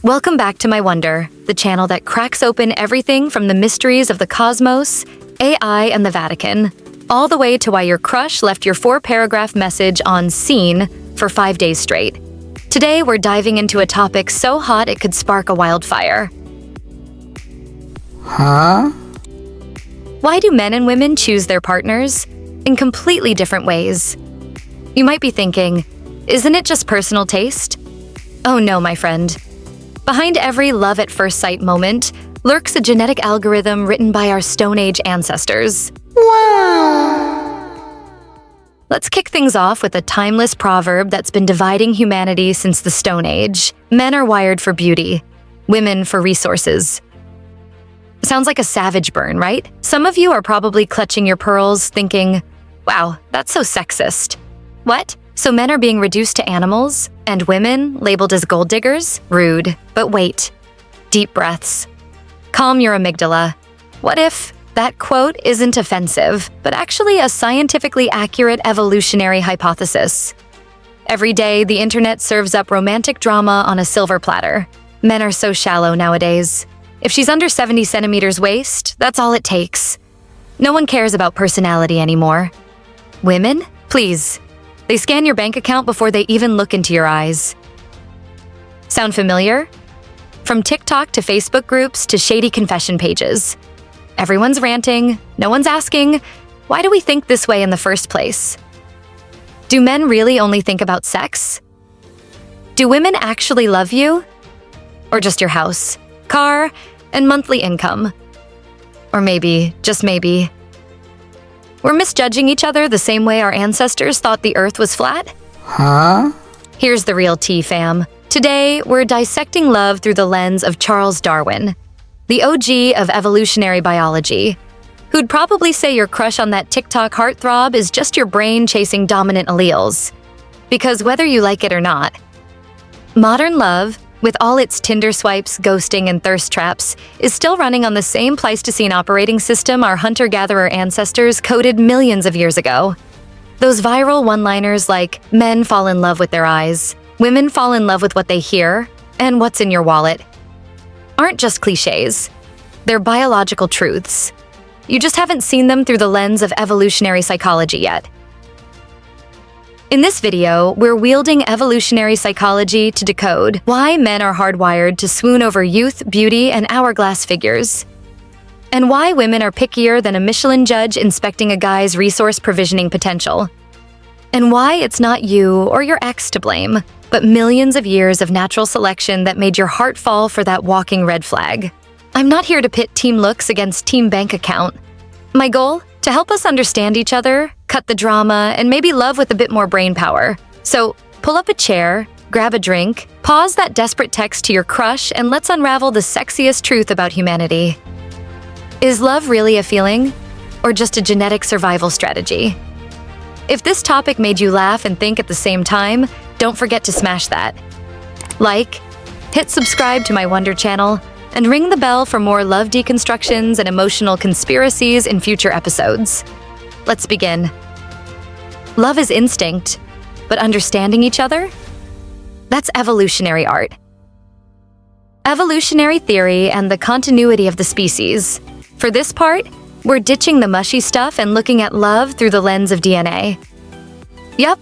Welcome back to My Wonder, the channel that cracks open everything from the mysteries of the cosmos, AI, and the Vatican, all the way to why your crush left your 4-paragraph message on Seen for 5 days straight. Today, we're diving into a topic so hot it could spark a wildfire. Huh? Why do men and women choose their partners in completely different ways? You might be thinking, isn't it just personal taste? Oh no, my friend. Behind every love at first sight moment lurks a genetic algorithm written by our Stone Age ancestors. Wow! Let's kick things off with a timeless proverb that's been dividing humanity since the Stone Age. Men are wired for beauty, women for resources. Sounds like a savage burn, right? Some of you are probably clutching your pearls thinking, wow, that's so sexist. What? So men are being reduced to animals, and women labeled as gold diggers? Rude. But wait. Deep breaths. Calm your amygdala. What if that quote isn't offensive, but actually a scientifically accurate evolutionary hypothesis? Every day, the internet serves up romantic drama on a silver platter. Men are so shallow nowadays. If she's under 70 centimeters waist, that's all it takes. No one cares about personality anymore. Women? Please. They scan your bank account before they even look into your eyes. Sound familiar? From TikTok to Facebook groups to shady confession pages. Everyone's ranting, no one's asking, why do we think this way in the first place? Do men really only think about sex? Do women actually love you? Or just your house, car, and monthly income? Or maybe, just maybe, we're misjudging each other the same way our ancestors thought the Earth was flat? Huh? Here's the real tea, fam. Today, we're dissecting love through the lens of Charles Darwin, the OG of evolutionary biology, who'd probably say your crush on that TikTok heartthrob is just your brain chasing dominant alleles. Because whether you like it or not, modern love, with all its Tinder swipes, ghosting, and thirst traps, is still running on the same Pleistocene operating system our hunter-gatherer ancestors coded millions of years ago. Those viral one-liners like, men fall in love with their eyes, women fall in love with what they hear, and what's in your wallet, aren't just cliches. They're biological truths. You just haven't seen them through the lens of evolutionary psychology yet. In this video, we're wielding evolutionary psychology to decode why men are hardwired to swoon over youth, beauty, and hourglass figures, and why women are pickier than a Michelin judge inspecting a guy's resource provisioning potential, and why it's not you or your ex to blame, but millions of years of natural selection that made your heart fall for that walking red flag. I'm not here to pit team looks against team bank account. My goal? To help us understand each other, cut the drama, and maybe love with a bit more brain power. So, pull up a chair, grab a drink, pause that desperate text to your crush, and let's unravel the sexiest truth about humanity. Is love really a feeling, or just a genetic survival strategy? If this topic made you laugh and think at the same time, don't forget to smash that. Like, hit subscribe to my Wonder channel, and ring the bell for more love deconstructions and emotional conspiracies in future episodes. Let's begin. Love is instinct, but understanding each other? That's evolutionary art. Evolutionary theory and the continuity of the species. For this part, we're ditching the mushy stuff and looking at love through the lens of DNA. Yup,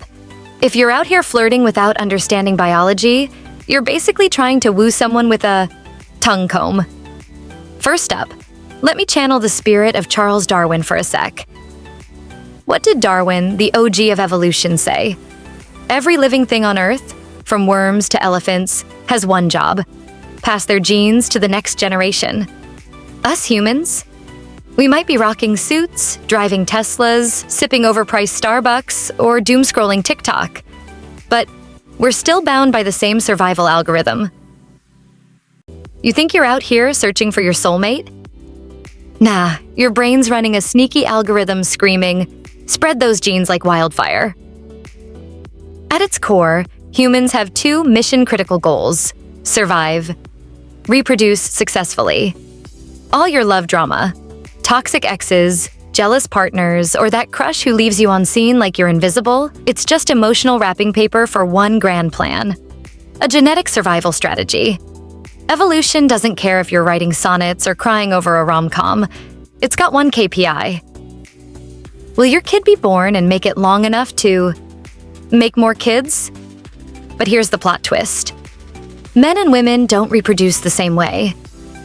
if you're out here flirting without understanding biology, you're basically trying to woo someone with a tongue comb. First up, let me channel the spirit of Charles Darwin for a sec. What did Darwin, the OG of evolution, say? Every living thing on Earth, from worms to elephants, has one job: pass their genes to the next generation. Us humans? We might be rocking suits, driving Teslas, sipping overpriced Starbucks, or doom-scrolling TikTok, but we're still bound by the same survival algorithm. You think you're out here searching for your soulmate? Nah, your brain's running a sneaky algorithm screaming, spread those genes like wildfire. At its core, humans have 2 mission-critical goals: survive, reproduce successfully. All your love drama, toxic exes, jealous partners, or that crush who leaves you on scene like you're invisible, it's just emotional wrapping paper for one grand plan: a genetic survival strategy. Evolution doesn't care if you're writing sonnets or crying over a rom-com. It's got one KPI. Will your kid be born and make it long enough to make more kids? But here's the plot twist. Men and women don't reproduce the same way,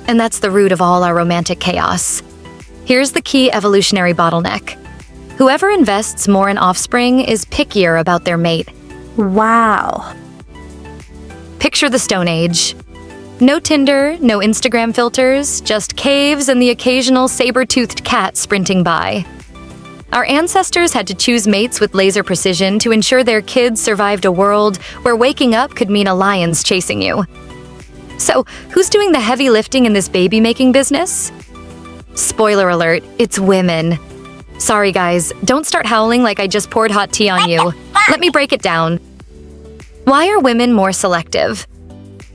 and that's the root of all our romantic chaos. Here's the key evolutionary bottleneck. Whoever invests more in offspring is pickier about their mate. Wow. Picture the Stone Age. No Tinder, no Instagram filters, just caves and the occasional saber-toothed cat sprinting by. Our ancestors had to choose mates with laser precision to ensure their kids survived a world where waking up could mean a lion's chasing you. So, who's doing the heavy lifting in this baby-making business? Spoiler alert, it's women. Sorry guys, don't start howling like I just poured hot tea on you. Let me break it down. Why are women more selective?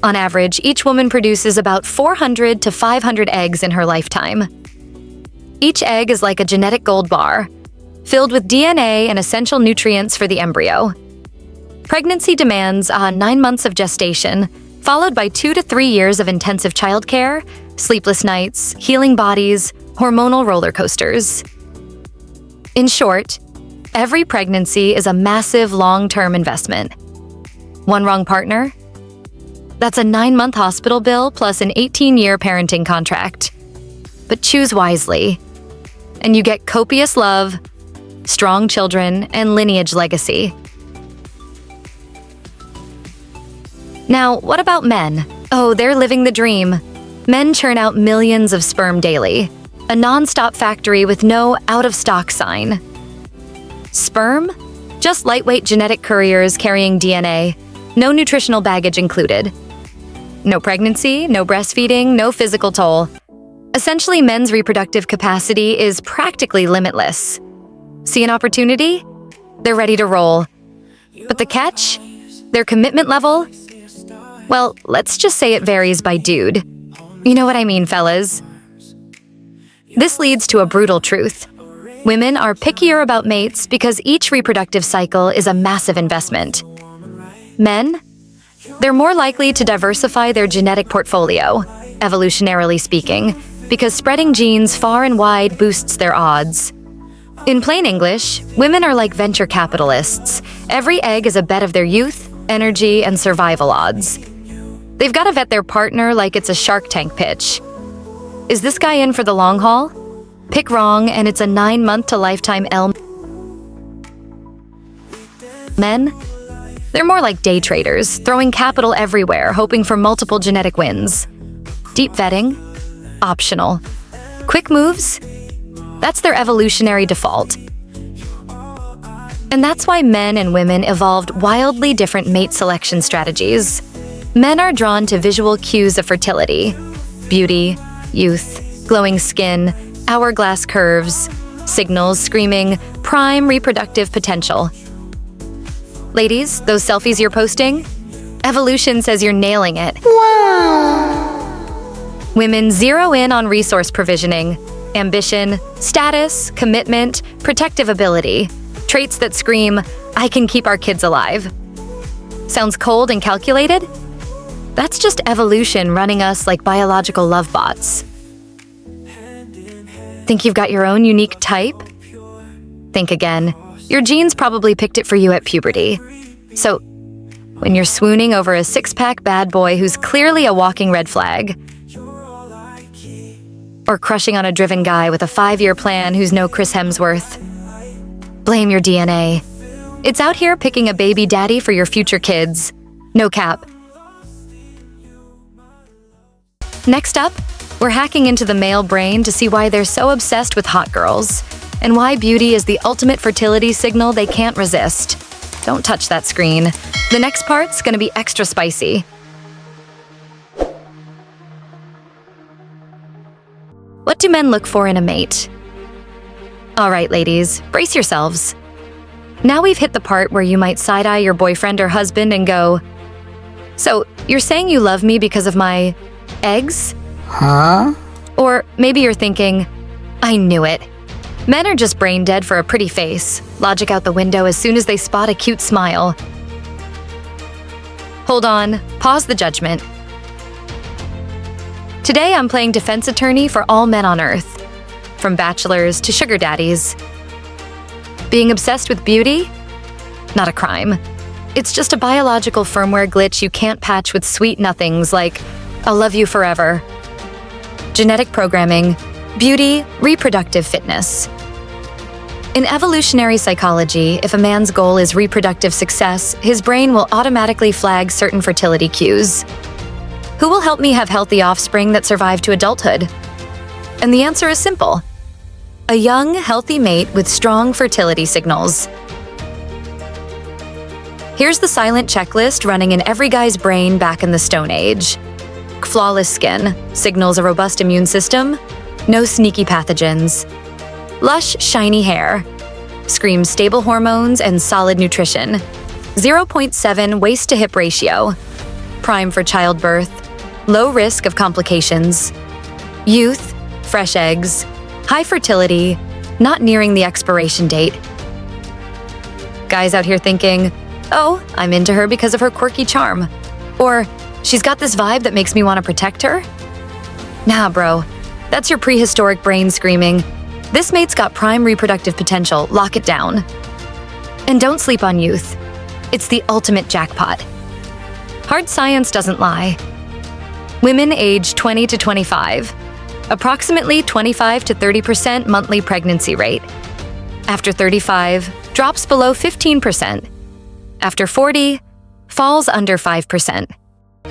On average, each woman produces about 400 to 500 eggs in her lifetime. Each egg is like a genetic gold bar, filled with DNA and essential nutrients for the embryo. Pregnancy demands 9 months of gestation, followed by 2 to 3 years of intensive childcare, sleepless nights, healing bodies, hormonal roller coasters. In short, every pregnancy is a massive long-term investment. One wrong partner? That's a 9-month hospital bill plus an 18-year parenting contract. But choose wisely, and you get copious love, strong children, and lineage legacy. Now, what about men? Oh, they're living the dream. Men churn out millions of sperm daily, a non-stop factory with no out-of-stock sign. Sperm? Just lightweight genetic couriers carrying DNA, no nutritional baggage included. No pregnancy, no breastfeeding, no physical toll. Essentially, men's reproductive capacity is practically limitless. See an opportunity? They're ready to roll. But the catch? Their commitment level? Well, let's just say it varies by dude. You know what I mean, fellas? This leads to a brutal truth. Women are pickier about mates because each reproductive cycle is a massive investment. Men? They're more likely to diversify their genetic portfolio, evolutionarily speaking, because spreading genes far and wide boosts their odds. In plain English, women are like venture capitalists. Every egg is a bet of their youth, energy, and survival odds. They've got to vet their partner like it's a Shark Tank pitch. Is this guy in for the long haul? Pick wrong, and it's a 9-month to lifetime L. Men? They're more like day traders, throwing capital everywhere, hoping for multiple genetic wins. Deep vetting? Optional. Quick moves? That's their evolutionary default. And that's why men and women evolved wildly different mate selection strategies. Men are drawn to visual cues of fertility, beauty, youth, glowing skin, hourglass curves, signals screaming prime reproductive potential. Ladies, those selfies you're posting? Evolution says you're nailing it. Wow. Women zero in on resource provisioning, ambition, status, commitment, protective ability, traits that scream, I can keep our kids alive. Sounds cold and calculated? That's just evolution running us like biological love bots. Think you've got your own unique type? Think again. Your genes probably picked it for you at puberty. So, when you're swooning over a 6-pack bad boy who's clearly a walking red flag, or crushing on a driven guy with a 5-year plan who's no Chris Hemsworth, blame your DNA. It's out here picking a baby daddy for your future kids. No cap. Next up, we're hacking into the male brain to see why they're so obsessed with hot girls, and why beauty is the ultimate fertility signal they can't resist. Don't touch that screen. The next part's gonna be extra spicy. What do men look for in a mate? All right, ladies, brace yourselves. Now we've hit the part where you might side-eye your boyfriend or husband and go, so, you're saying you love me because of my eggs? Huh? Or maybe you're thinking, I knew it. Men are just brain dead for a pretty face. Logic out the window as soon as they spot a cute smile. Hold on, pause the judgment. Today I'm playing defense attorney for all men on Earth, from bachelors to sugar daddies. Being obsessed with beauty? Not a crime. It's just a biological firmware glitch you can't patch with sweet nothings like, "I'll love you forever." Genetic programming, beauty, reproductive fitness. In evolutionary psychology, if a man's goal is reproductive success, his brain will automatically flag certain fertility cues. Who will help me have healthy offspring that survive to adulthood? And the answer is simple. A young, healthy mate with strong fertility signals. Here's the silent checklist running in every guy's brain back in the Stone Age. Flawless skin, signals a robust immune system, no sneaky pathogens. Lush, shiny hair, screams stable hormones and solid nutrition. 0.7 waist-to-hip ratio, prime for childbirth, low risk of complications. Youth, fresh eggs, high fertility, not nearing the expiration date. Guys out here thinking, "Oh, I'm into her because of her quirky charm," or "She's got this vibe that makes me want to protect her." Nah, bro. That's your prehistoric brain screaming, "This mate's got prime reproductive potential, lock it down." And don't sleep on youth. It's the ultimate jackpot. Hard science doesn't lie. Women aged 20 to 25, approximately 25 to 30% monthly pregnancy rate. After 35, drops below 15%. After 40, falls under 5%.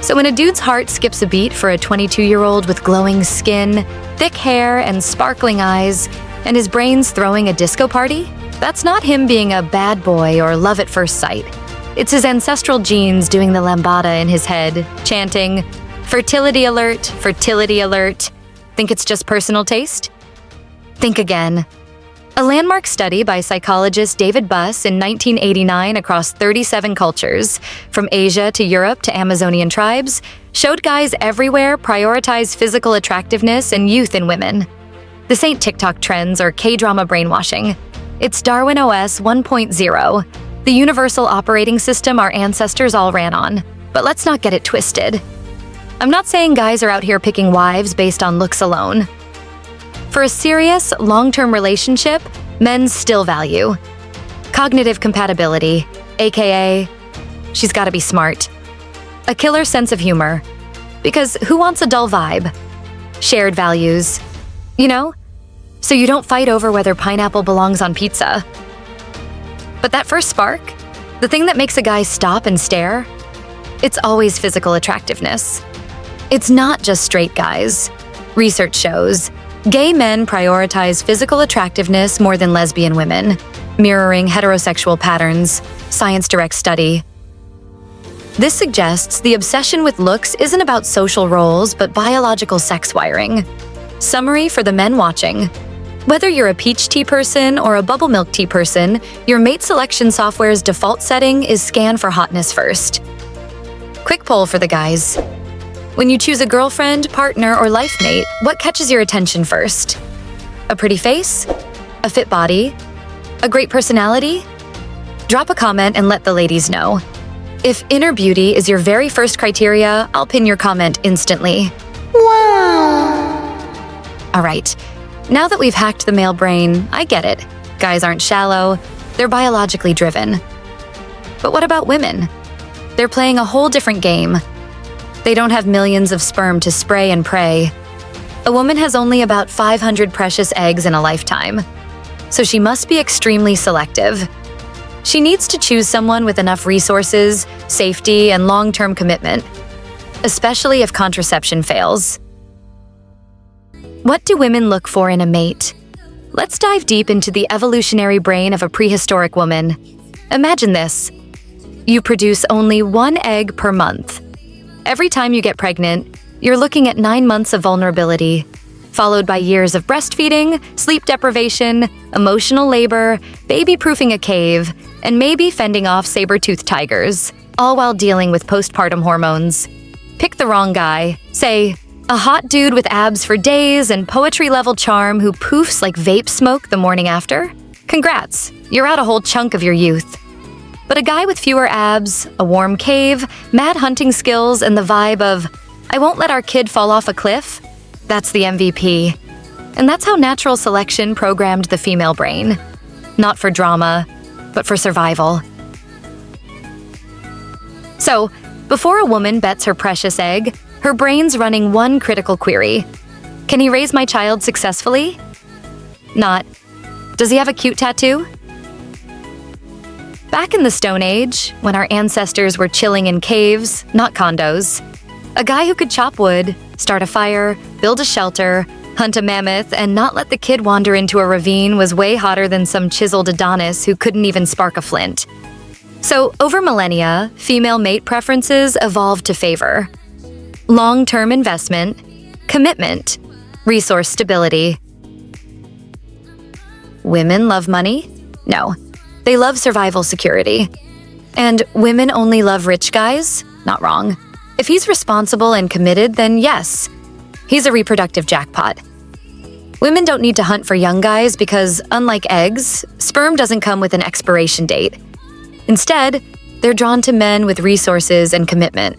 So when a dude's heart skips a beat for a 22-year-old with glowing skin, thick hair, and sparkling eyes, and his brain's throwing a disco party, that's not him being a bad boy or love at first sight. It's his ancestral genes doing the lambada in his head, chanting, "Fertility alert, fertility alert." Think it's just personal taste? Think again. A landmark study by psychologist David Buss in 1989 across 37 cultures, from Asia to Europe to Amazonian tribes, showed guys everywhere prioritize physical attractiveness and youth in women. This ain't TikTok trends or K-drama brainwashing. It's Darwin OS 1.0, the universal operating system our ancestors all ran on. But let's not get it twisted. I'm not saying guys are out here picking wives based on looks alone. For a serious, long-term relationship, men still value cognitive compatibility, aka, she's gotta be smart. A killer sense of humor, because who wants a dull vibe? Shared values, you know? So you don't fight over whether pineapple belongs on pizza. But that first spark, the thing that makes a guy stop and stare, it's always physical attractiveness. It's not just straight guys. Research shows gay men prioritize physical attractiveness more than lesbian women, mirroring heterosexual patterns, Science Direct study. This suggests the obsession with looks isn't about social roles but biological sex wiring. Summary for the men watching. Whether you're a peach tea person or a bubble milk tea person, your mate selection software's default setting is scan for hotness first. Quick poll for the guys. When you choose a girlfriend, partner, or life mate, what catches your attention first? A pretty face? A fit body? A great personality? Drop a comment and let the ladies know. If inner beauty is your very first criteria, I'll pin your comment instantly. Wow. All right, now that we've hacked the male brain, I get it. Guys aren't shallow, they're biologically driven. But what about women? They're playing a whole different game. They don't have millions of sperm to spray and pray. A woman has only about 500 precious eggs in a lifetime, so she must be extremely selective. She needs to choose someone with enough resources, safety, and long-term commitment, especially if contraception fails. What do women look for in a mate? Let's dive deep into the evolutionary brain of a prehistoric woman. Imagine this. You produce only one egg per month. Every time you get pregnant, you're looking at 9 months of vulnerability, followed by years of breastfeeding, sleep deprivation, emotional labor, baby-proofing a cave, and maybe fending off saber-toothed tigers, all while dealing with postpartum hormones. Pick the wrong guy. Say, a hot dude with abs for days and poetry-level charm who poofs like vape smoke the morning after? Congrats, you're out a whole chunk of your youth. But a guy with fewer abs, a warm cave, mad hunting skills, and the vibe of, I won't let our kid fall off a cliff. That's the MVP. And that's how natural selection programmed the female brain. Not for drama, but for survival. So, before a woman bets her precious egg, her brain's running one critical query. Can he raise my child successfully? Not, does he have a cute tattoo? Back in the Stone Age, when our ancestors were chilling in caves, not condos, a guy who could chop wood, start a fire, build a shelter, hunt a mammoth, and not let the kid wander into a ravine was way hotter than some chiseled Adonis who couldn't even spark a flint. So, over millennia, female mate preferences evolved to favor long-term investment, commitment, resource stability. Women love money? No. They love survival security. And women only love rich guys? Not wrong. If he's responsible and committed, then yes, he's a reproductive jackpot. Women don't need to hunt for young guys because, unlike eggs, sperm doesn't come with an expiration date. Instead, they're drawn to men with resources and commitment.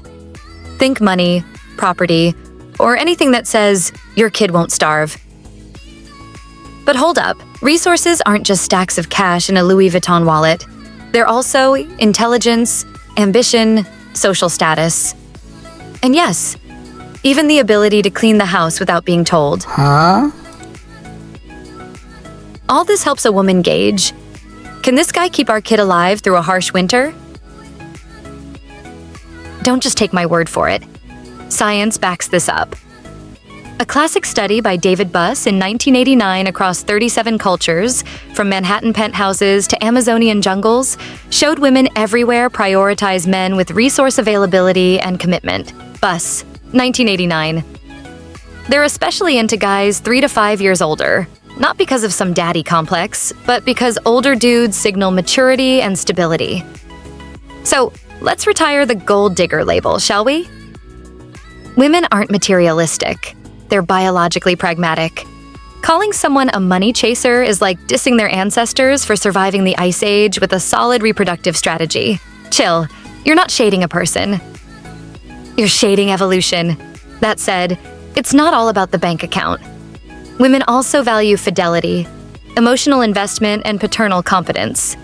Think money, property, or anything that says, your kid won't starve. But hold up, resources aren't just stacks of cash in a Louis Vuitton wallet. They're also intelligence, ambition, social status. And yes, even the ability to clean the house without being told. Huh? All this helps a woman gauge, can this guy keep our kid alive through a harsh winter? Don't just take my word for it. Science backs this up. A classic study by David Buss in 1989 across 37 cultures, from Manhattan penthouses to Amazonian jungles, showed women everywhere prioritize men with resource availability and commitment. Buss, 1989. They're especially into guys 3 to 5 years older, not because of some daddy complex, but because older dudes signal maturity and stability. So, let's retire the gold digger label, shall we? Women aren't materialistic. They're biologically pragmatic. Calling someone a money chaser is like dissing their ancestors for surviving the Ice Age with a solid reproductive strategy. Chill, you're not shading a person. You're shading evolution. That said, it's not all about the bank account. Women also value fidelity, emotional investment, and paternal competence.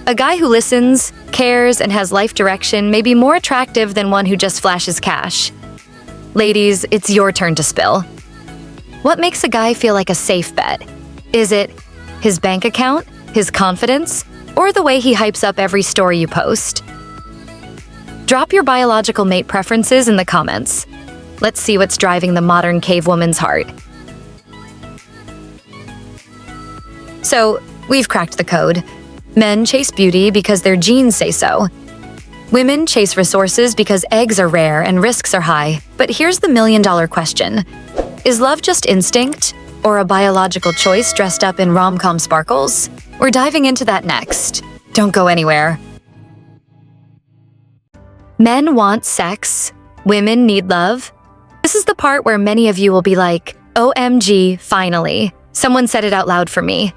A guy who listens, cares, and has life direction may be more attractive than one who just flashes cash. Ladies, it's your turn to spill. What makes a guy feel like a safe bet? Is it his bank account, his confidence, or the way he hypes up every story you post? Drop your biological mate preferences in the comments. Let's see what's driving the modern cave woman's heart. So, we've cracked the code. Men chase beauty because their genes say so. Women chase resources because eggs are rare and risks are high. But here's the million-dollar question. Is love just instinct, or a biological choice dressed up in rom-com sparkles? We're diving into that next. Don't go anywhere. Men want sex. Women need love. This is the part where many of you will be like, OMG, finally. Someone said it out loud for me.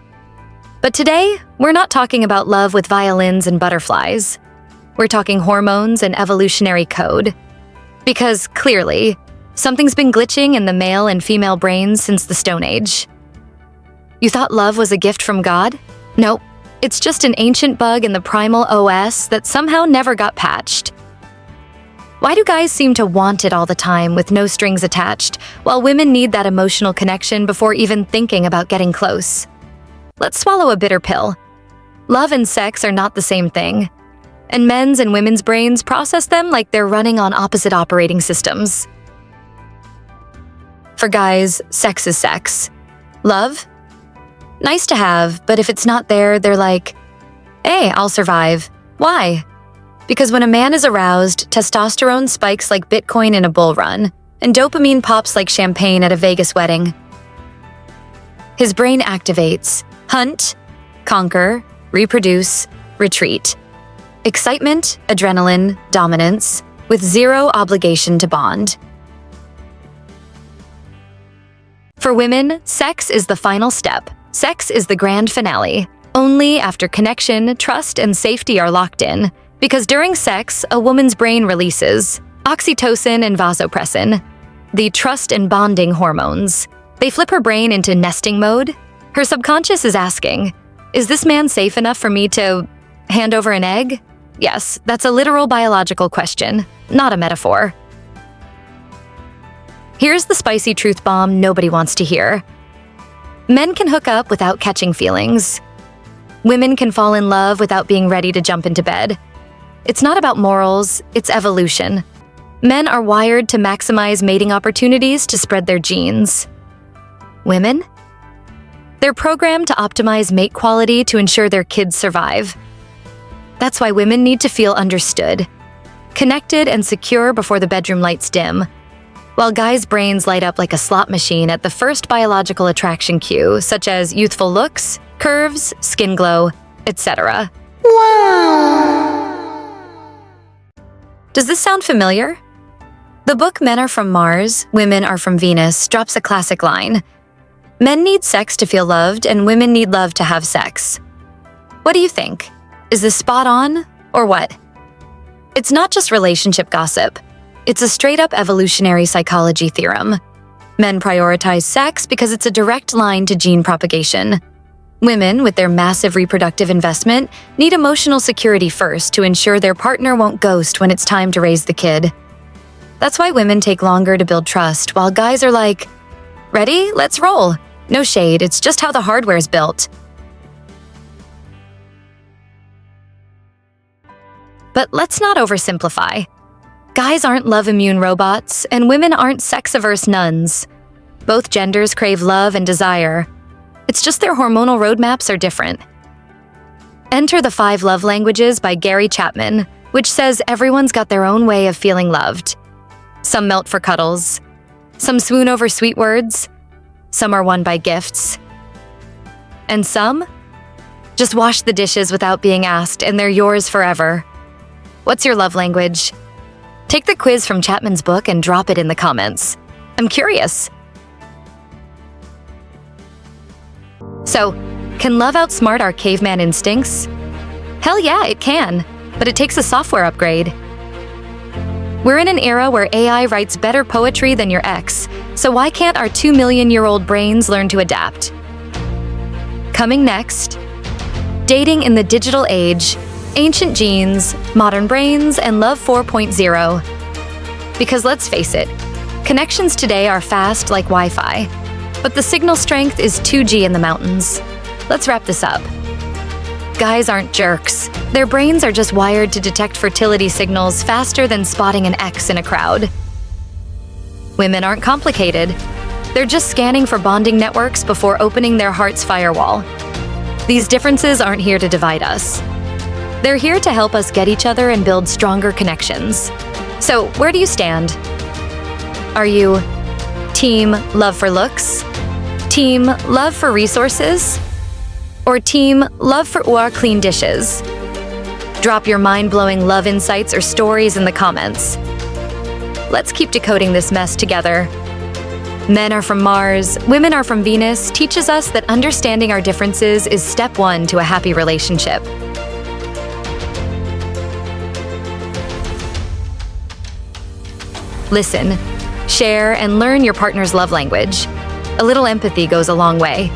But today, we're not talking about love with violins and butterflies. We're talking hormones and evolutionary code. Because, clearly, something's been glitching in the male and female brains since the Stone Age. You thought love was a gift from God? Nope. It's just an ancient bug in the primal OS that somehow never got patched. Why do guys seem to want it all the time with no strings attached, while women need that emotional connection before even thinking about getting close? Let's swallow a bitter pill. Love and sex are not the same thing. And men's and women's brains process them like they're running on opposite operating systems. For guys, sex is sex. Love? Nice to have, but if it's not there, they're like, hey, I'll survive. Why? Because when a man is aroused, testosterone spikes like Bitcoin in a bull run, and dopamine pops like champagne at a Vegas wedding. His brain activates. Hunt, conquer, reproduce, retreat. Excitement, adrenaline, dominance, with zero obligation to bond. For women, sex is the final step. Sex is the grand finale. Only after connection, trust, and safety are locked in. Because during sex, a woman's brain releases oxytocin and vasopressin, the trust and bonding hormones. They flip her brain into nesting mode. Her subconscious is asking, is this man safe enough for me to hand over an egg? Yes, that's a literal biological question, not a metaphor. Here's the spicy truth bomb nobody wants to hear. Men can hook up without catching feelings. Women can fall in love without being ready to jump into bed. It's not about morals, it's evolution. Men are wired to maximize mating opportunities to spread their genes. Women? They're programmed to optimize mate quality to ensure their kids survive. That's why women need to feel understood, connected and secure before the bedroom lights dim, while guys' brains light up like a slot machine at the first biological attraction cue, such as youthful looks, curves, skin glow, etc. Wow! Does this sound familiar? The book Men Are From Mars, Women Are From Venus drops a classic line. Men need sex to feel loved, and women need love to have sex. What do you think? Is this spot on, or what? It's not just relationship gossip. It's a straight-up evolutionary psychology theorem. Men prioritize sex because it's a direct line to gene propagation. Women, with their massive reproductive investment, need emotional security first to ensure their partner won't ghost when it's time to raise the kid. That's why women take longer to build trust, while guys are like, ready? Let's roll. No shade, it's just how the hardware's built. But let's not oversimplify. Guys aren't love-immune robots, and women aren't sex-averse nuns. Both genders crave love and desire. It's just their hormonal roadmaps are different. Enter The 5 Love Languages by Gary Chapman, which says everyone's got their own way of feeling loved. Some melt for cuddles. Some swoon over sweet words. Some are won by gifts. And some just wash the dishes without being asked, and they're yours forever. What's your love language? Take the quiz from Chapman's book and drop it in the comments. I'm curious. So, can love outsmart our caveman instincts? Hell yeah, it can, but it takes a software upgrade. We're in an era where AI writes better poetry than your ex, so why can't our 2 million-year-old brains learn to adapt? Coming next, dating in the digital age, ancient genes, modern brains, and love 4.0. Because let's face it, connections today are fast like Wi-Fi, but the signal strength is 2G in the mountains. Let's wrap this up. Guys aren't jerks. Their brains are just wired to detect fertility signals faster than spotting an X in a crowd. Women aren't complicated. They're just scanning for bonding networks before opening their heart's firewall. These differences aren't here to divide us. They're here to help us get each other and build stronger connections. So, where do you stand? Are you team love for looks? Team love for resources? Or team love for clean dishes? Drop your mind-blowing love insights or stories in the comments. Let's keep decoding this mess together. Men Are From Mars, Women Are From Venus teaches us that understanding our differences is step 1 to a happy relationship. Listen, share, and learn your partner's love language. A little empathy goes a long way.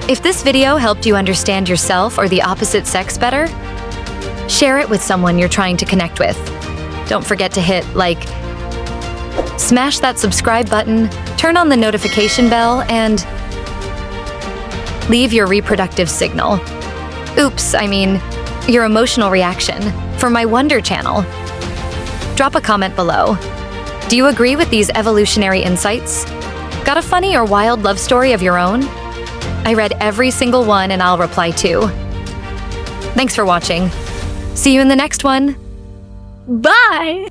If this video helped you understand yourself or the opposite sex better, share it with someone you're trying to connect with. Don't forget to hit like, smash that subscribe button, turn on the notification bell, and leave your reproductive signal. Oops, I mean, your emotional reaction for my Wonder channel. Drop a comment below. Do you agree with these evolutionary insights? Got a funny or wild love story of your own? I read every single one and I'll reply too. Thanks for watching. See you in the next one. Bye!